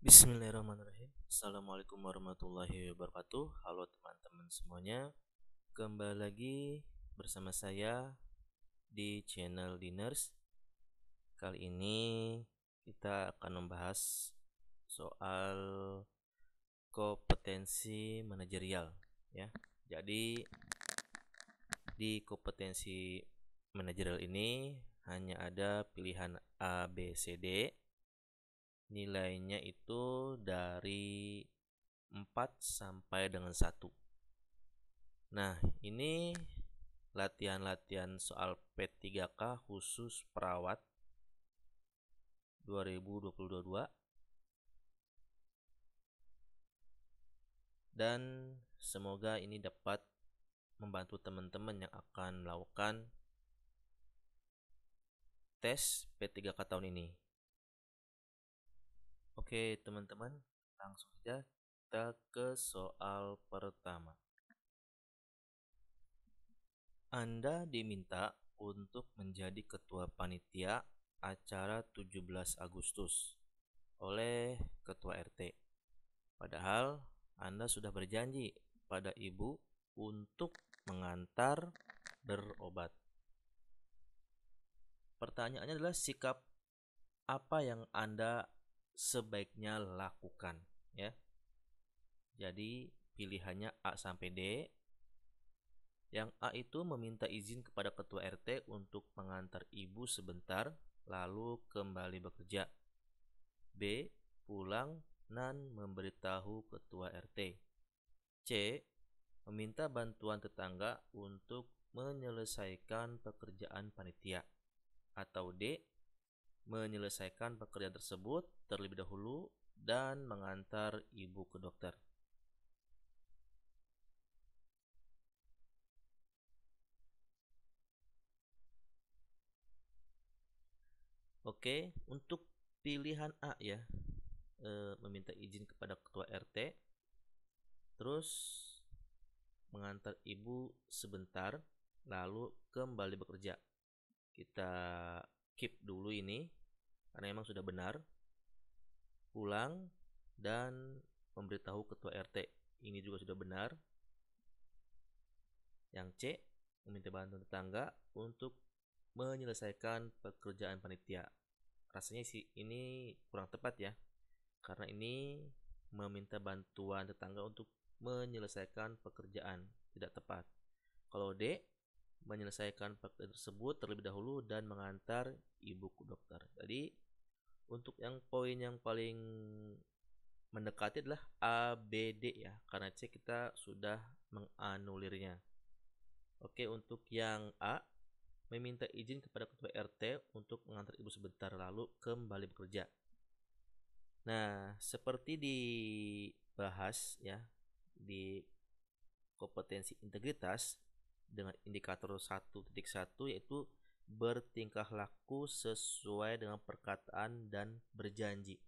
Bismillahirrahmanirrahim. Assalamualaikum warahmatullahi wabarakatuh. Halo teman-teman semuanya. Kembali lagi bersama saya di channel Diners. Kali ini kita akan membahas soal kompetensi manajerial ya. Jadi di kompetensi manajerial ini hanya ada pilihan A, B, C, D. Nilainya itu dari 4 sampai dengan 1. Nah, ini latihan-latihan soal P3K khusus perawat 2022 dan semoga ini dapat membantu teman-teman yang akan melakukan tes P3K tahun ini. Oke, teman-teman, langsung saja kita ke soal pertama. Anda diminta untuk menjadi ketua panitia acara 17 Agustus oleh ketua RT. Padahal Anda sudah berjanji pada ibu untuk mengantar berobat. Pertanyaannya adalah sikap apa yang Anda sebaiknya lakukan ya. Jadi pilihannya A sampai D. Yang A itu meminta izin kepada ketua RT untuk mengantar ibu sebentar lalu kembali bekerja. B. Pulang dan memberitahu ketua RT. C. Meminta bantuan tetangga untuk menyelesaikan pekerjaan panitia. Atau D. Menyelesaikan pekerjaan tersebut terlebih dahulu dan mengantar ibu ke dokter. Oke, untuk pilihan A ya, meminta izin kepada ketua RT, terus mengantar ibu sebentar, lalu kembali bekerja. Kita keep dulu ini, karena memang sudah benar. Pulang dan memberitahu ketua RT, ini juga sudah benar. Yang C, meminta bantuan tetangga untuk menyelesaikan pekerjaan panitia. Rasanya sih ini kurang tepat ya, karena ini meminta bantuan tetangga untuk menyelesaikan pekerjaan, tidak tepat. Kalau D, menyelesaikan pekerjaan tersebut terlebih dahulu dan mengantar ibu ke dokter. Jadi untuk yang poin yang paling mendekati adalah A, B, D ya, karena C kita sudah menganulirnya. Oke, untuk yang A, meminta izin kepada ketua RT untuk mengantar ibu sebentar lalu kembali bekerja. Nah, seperti dibahas ya di kompetensi integritas dengan indikator 1.1 yaitu bertingkah laku sesuai dengan perkataan dan berjanji.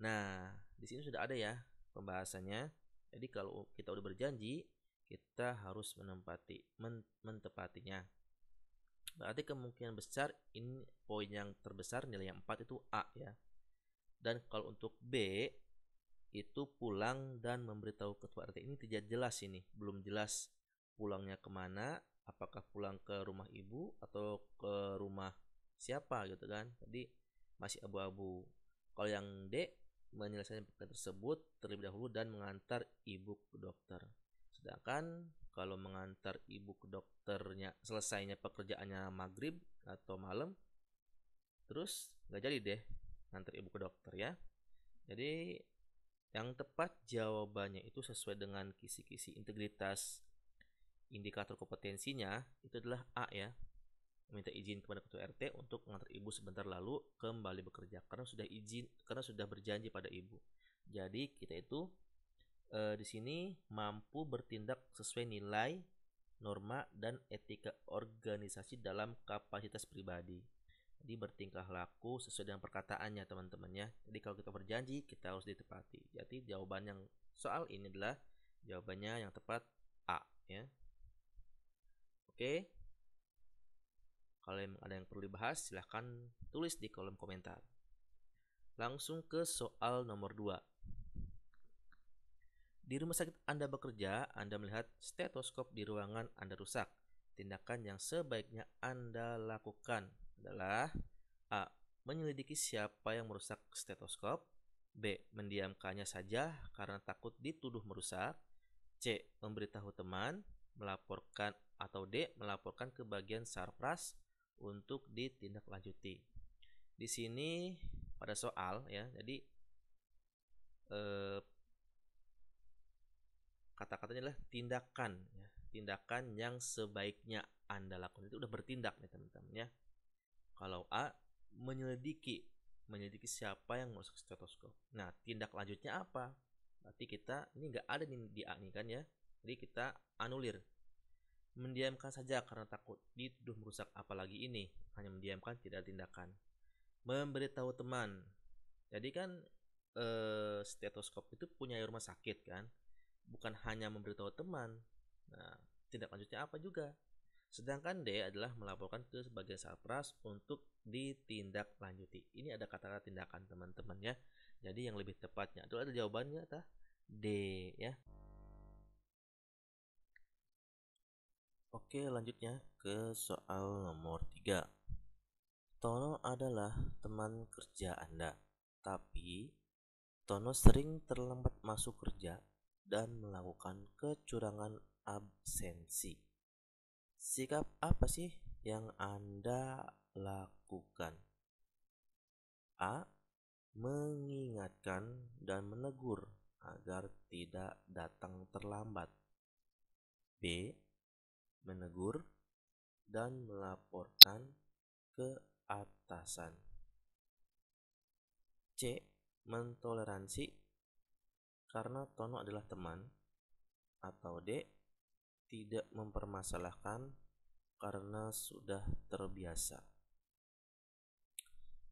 Nah, di sini sudah ada ya pembahasannya. Jadi kalau kita udah berjanji, kita harus mentepatinya. Berarti kemungkinan besar ini poin yang terbesar nilai yang 4 itu A ya. Dan kalau untuk B itu pulang dan memberitahu ketua RT, ini tidak jelas, ini belum jelas pulangnya kemana, apakah pulang ke rumah ibu atau ke rumah siapa gitu kan. Jadi masih abu-abu. Kalau yang D, menyelesaikan pekerjaan tersebut terlebih dahulu dan mengantar ibu ke dokter. Sedangkan kalau mengantar ibu ke dokternya selesainya pekerjaannya maghrib atau malam, terus nggak jadi deh ngantar ibu ke dokter ya. Jadi yang tepat jawabannya itu sesuai dengan kisi-kisi integritas indikator kompetensinya itu adalah A ya. Meminta izin kepada ketua RT untuk mengantar ibu sebentar lalu kembali bekerja karena sudah berjanji pada ibu. Jadi kita itu di sini mampu bertindak sesuai nilai, norma dan etika organisasi dalam kapasitas pribadi. Jadi bertingkah laku sesuai dengan perkataannya teman-teman ya. Jadi kalau kita berjanji kita harus ditepati. Jadi jawaban yang soal ini adalah jawabannya yang tepat A ya. Oke. Kalau ada yang perlu dibahas silahkan tulis di kolom komentar. Langsung ke soal nomor 2. Di rumah sakit Anda bekerja, Anda melihat stetoskop di ruangan Anda rusak. Tindakan yang sebaiknya Anda lakukan adalah A. Menyelidiki siapa yang merusak stetoskop. B. Mendiamkannya saja karena takut dituduh merusak. C. Memberitahu teman, melaporkan, atau D. Melaporkan ke bagian sarpras untuk ditindaklanjuti. Di sini pada soal ya, jadi kata-katanya adalah tindakan ya. Tindakan yang sebaiknya Anda lakukan itu udah bertindak nih teman-teman ya. Kalau A, menyelidiki siapa yang merusak stetoskop. Nah, tindak lanjutnya apa? Berarti kita ini nggak ada nih di A nih kan ya. Jadi kita anulir. Mendiamkan saja karena takut dituduh merusak, apalagi ini hanya mendiamkan, tidak ada tindakan. Memberitahu teman. Jadi kan stetoskop itu punya rumah sakit kan, bukan hanya memberitahu teman. Nah, tindak lanjutnya apa juga. Sedangkan D adalah melaporkan ke bagian sarpras untuk ditindaklanjuti. Ini ada kata-kata tindakan teman-teman ya. Jadi yang lebih tepatnya itu ada jawabannya tah D ya. Oke, lanjutnya ke soal nomor 3. Tono adalah teman kerja Anda, tapi Tono sering terlambat masuk kerja dan melakukan kecurangan absensi. Sikap apa sih yang Anda lakukan? A. Mengingatkan dan menegur agar tidak datang terlambat. B. Menegur dan melaporkan ke atasan. C. Mentoleransi karena Tono adalah teman. Atau D. Tidak mempermasalahkan karena sudah terbiasa.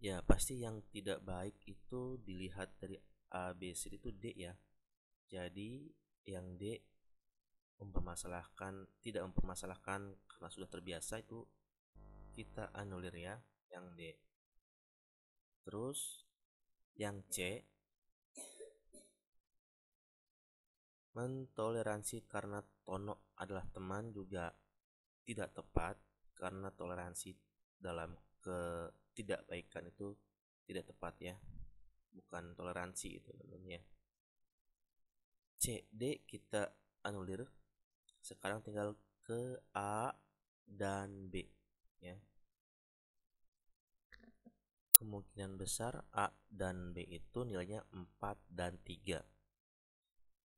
Ya, pasti yang tidak baik itu dilihat dari A, B, C itu D ya. Jadi yang D, tidak mempermasalahkan karena sudah terbiasa, itu kita anulir ya, yang D. Terus yang C, mentoleransi karena Tono adalah teman, juga tidak tepat karena toleransi dalam ketidakbaikan itu tidak tepat ya, bukan toleransi itu namanya. C, D kita anulir. Sekarang tinggal ke A dan B ya. Kemungkinan besar A dan B itu nilainya 4 dan 3.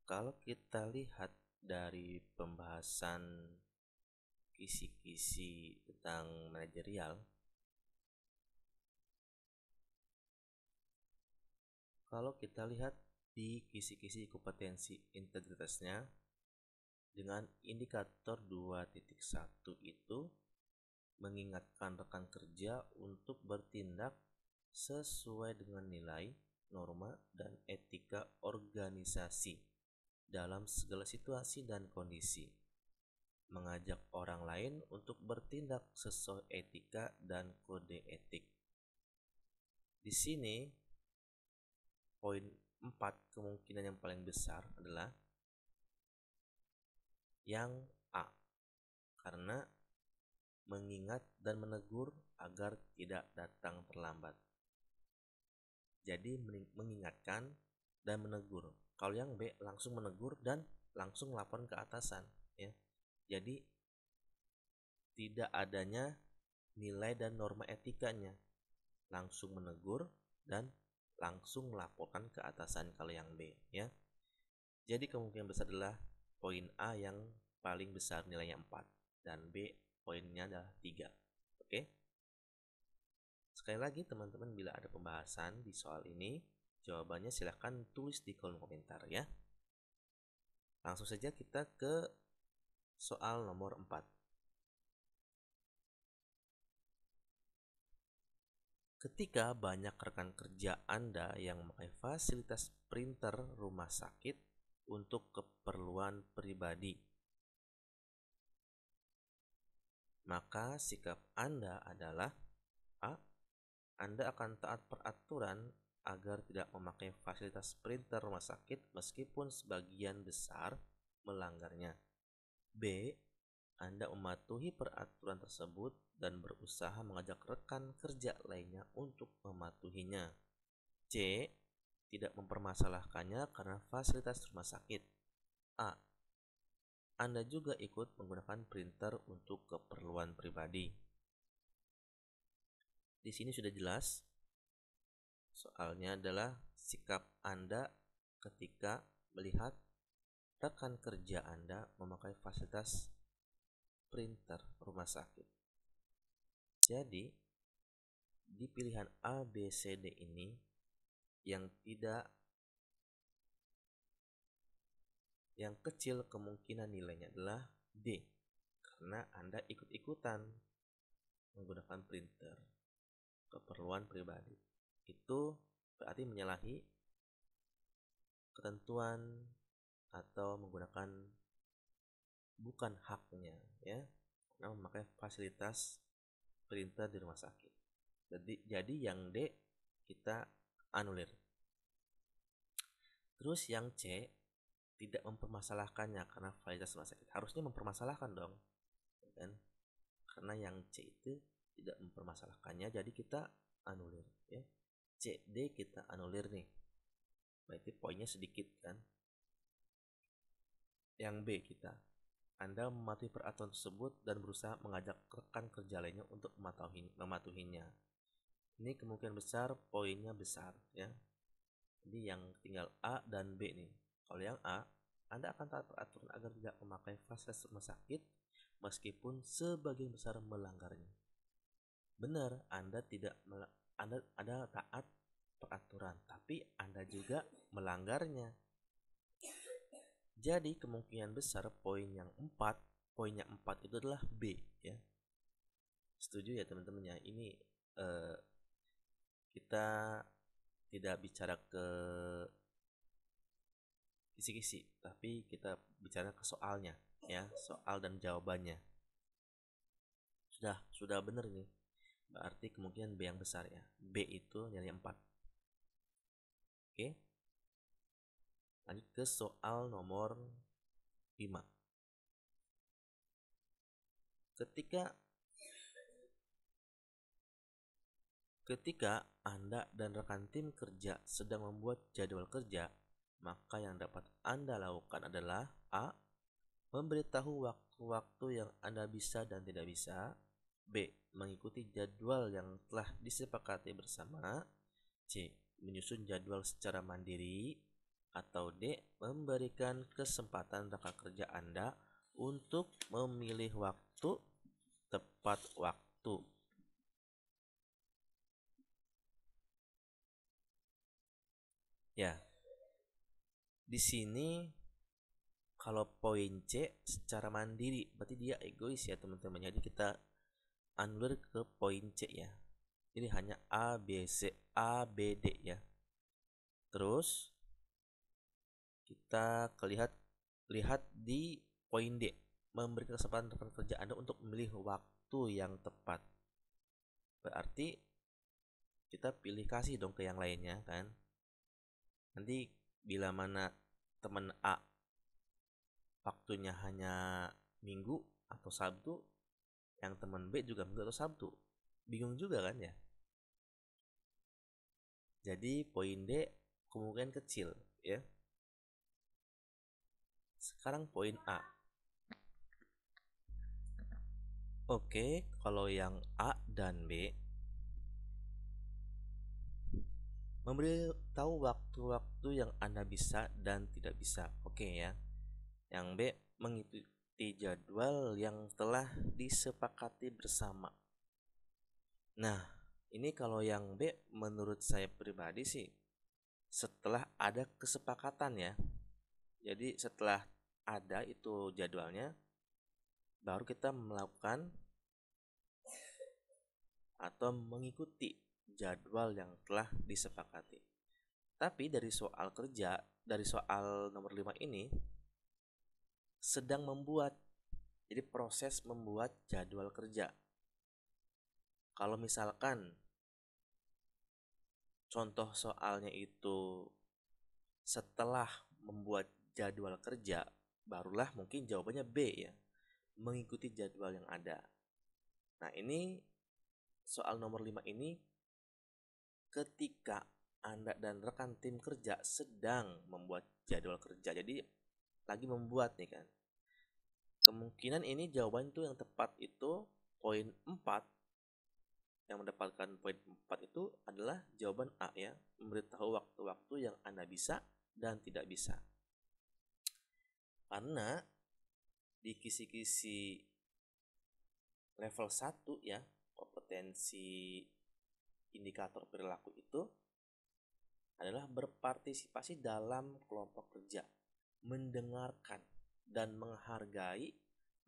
Kalau kita lihat dari pembahasan kisi-kisi tentang manajerial, kalau kita lihat di kisi-kisi kompetensi integritasnya dengan indikator 2.1 itu mengingatkan rekan kerja untuk bertindak sesuai dengan nilai, norma, dan etika organisasi dalam segala situasi dan kondisi. Mengajak orang lain untuk bertindak sesuai etika dan kode etik. Di sini poin 4 kemungkinan yang paling besar adalah yang A, karena mengingat dan menegur agar tidak datang terlambat. Jadi mengingatkan dan menegur. Kalau yang B langsung menegur dan langsung lapor ke atasan ya. Jadi tidak adanya nilai dan norma etikanya. Langsung menegur dan langsung melaporkan ke atasan kalau yang B ya. Jadi kemungkinan besar adalah poin A yang paling besar nilainya 4 dan B poinnya adalah 3. Oke. Sekali lagi teman-teman, bila ada pembahasan di soal ini, jawabannya silahkan tulis di kolom komentar ya. Langsung saja kita ke soal nomor 4. Ketika banyak rekan kerja Anda yang memakai fasilitas printer rumah sakit untuk keperluan pribadi, maka sikap Anda adalah A. Anda akan taat peraturan agar tidak memakai fasilitas printer rumah sakit meskipun sebagian besar melanggarnya. B. Anda mematuhi peraturan tersebut dan berusaha mengajak rekan kerja lainnya untuk mematuhinya. C. Tidak mempermasalahkannya karena fasilitas rumah sakit. A. Anda juga ikut menggunakan printer untuk keperluan pribadi. Di sini sudah jelas. Soalnya adalah sikap Anda ketika melihat rekan kerja Anda memakai fasilitas printer rumah sakit. Jadi, di pilihan A, B, C, D ini yang kecil kemungkinan nilainya adalah D, karena Anda ikut-ikutan menggunakan printer keperluan pribadi. Itu berarti menyalahi ketentuan atau menggunakan bukan haknya, ya, karena memakai fasilitas printer di rumah sakit. Jadi yang D kita anulir. Terus yang C tidak mempermasalahkannya karena fasilitas rumah sakit. Harusnya mempermasalahkan dong, kan? Karena yang C itu tidak mempermasalahkannya, jadi kita anulir, ya. C, D kita anulir nih. Berarti poinnya sedikit, kan? Yang B kita, Anda mematuhi peraturan tersebut dan berusaha mengajak rekan kerja lainnya untuk mematuhinya. Ini kemungkinan besar poinnya besar, ya. Jadi yang tinggal A dan B nih. Kalau yang A, Anda akan taat peraturan agar tidak memakai fasilitas rumah sakit meskipun sebagian besar melanggarnya. Benar, Anda taat peraturan, tapi Anda juga melanggarnya. Jadi kemungkinan besar poinnya 4 itu adalah B, ya. Setuju ya teman-teman ya? Ini kita tidak bicara ke kisi-kisi, tapi kita bicara ke soalnya, ya, soal dan jawabannya. Sudah benar nih. Berarti kemungkinan B yang besar, ya. B itu nilai 4. Oke. Lanjut ke soal nomor 5. Ketika Anda dan rekan tim kerja sedang membuat jadwal kerja, maka yang dapat Anda lakukan adalah A. Memberitahu waktu-waktu yang Anda bisa dan tidak bisa. B. Mengikuti jadwal yang telah disepakati bersama. C. Menyusun jadwal secara mandiri. Atau D. Memberikan kesempatan rekan kerja Anda untuk memilih waktu tepat waktu. Ya, di sini kalau poin C secara mandiri, berarti dia egois ya teman-teman. Jadi kita anulir ke poin C, ya. Jadi hanya A, B, C, A, B, D, ya. Terus kita lihat di poin D, memberikan kesempatan rekan kerja Anda untuk memilih waktu yang tepat. Berarti kita pilih kasih dong ke yang lainnya, kan? Nanti bila mana teman A waktunya hanya Minggu atau Sabtu, yang teman B juga Minggu atau Sabtu, bingung juga kan, ya. Jadi poin D kemungkinan kecil, ya. Sekarang poin A. Oke, kalau yang A dan B memberitahu waktu-waktu yang Anda bisa dan tidak bisa. Oke, ya. Yang B mengikuti jadwal yang telah disepakati bersama. Nah, ini kalau yang B menurut saya pribadi sih setelah ada kesepakatan, ya. Jadi setelah ada itu jadwalnya, baru kita melakukan atau mengikuti jadwal yang telah disepakati. Tapi dari soal nomor 5 ini sedang membuat, jadi proses membuat jadwal kerja. Kalau misalkan contoh soalnya itu setelah membuat jadwal kerja, barulah mungkin jawabannya B ya, mengikuti jadwal yang ada. Nah, ini soal nomor 5 ini ketika Anda dan rekan tim kerja sedang membuat jadwal kerja. Jadi lagi membuat nih kan. Kemungkinan ini jawaban itu yang tepat itu poin 4. Yang mendapatkan poin 4 itu adalah jawaban A ya, memberitahu waktu-waktu yang Anda bisa dan tidak bisa. Karena di kisi-kisi level 1 ya, kompetensi indikator perilaku itu adalah berpartisipasi dalam kelompok kerja, mendengarkan dan menghargai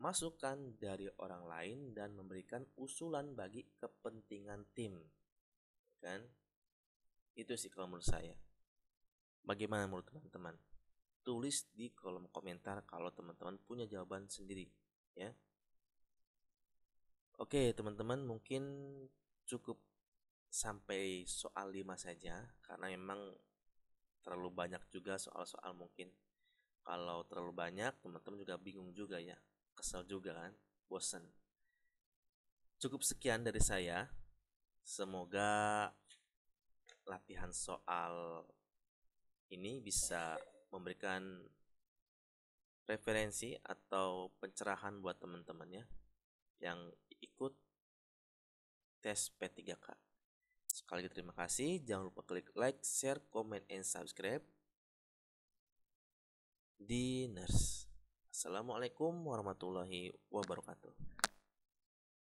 masukan dari orang lain dan memberikan usulan bagi kepentingan tim. Kan? Itu sih kalau menurut saya. Bagaimana menurut teman-teman? Tulis di kolom komentar kalau teman-teman punya jawaban sendiri, ya. Oke, teman-teman, mungkin cukup sampai soal 5 saja karena memang terlalu banyak juga soal-soal mungkin. Kalau terlalu banyak, teman-teman juga bingung juga ya. Kesel juga kan, bosen. Cukup sekian dari saya. Semoga latihan soal ini bisa memberikan referensi atau pencerahan buat teman-teman ya yang ikut tes P3K. Sekali lagi terima kasih. Jangan lupa klik like, share, comment, and subscribe di Nurse. Assalamualaikum warahmatullahi wabarakatuh.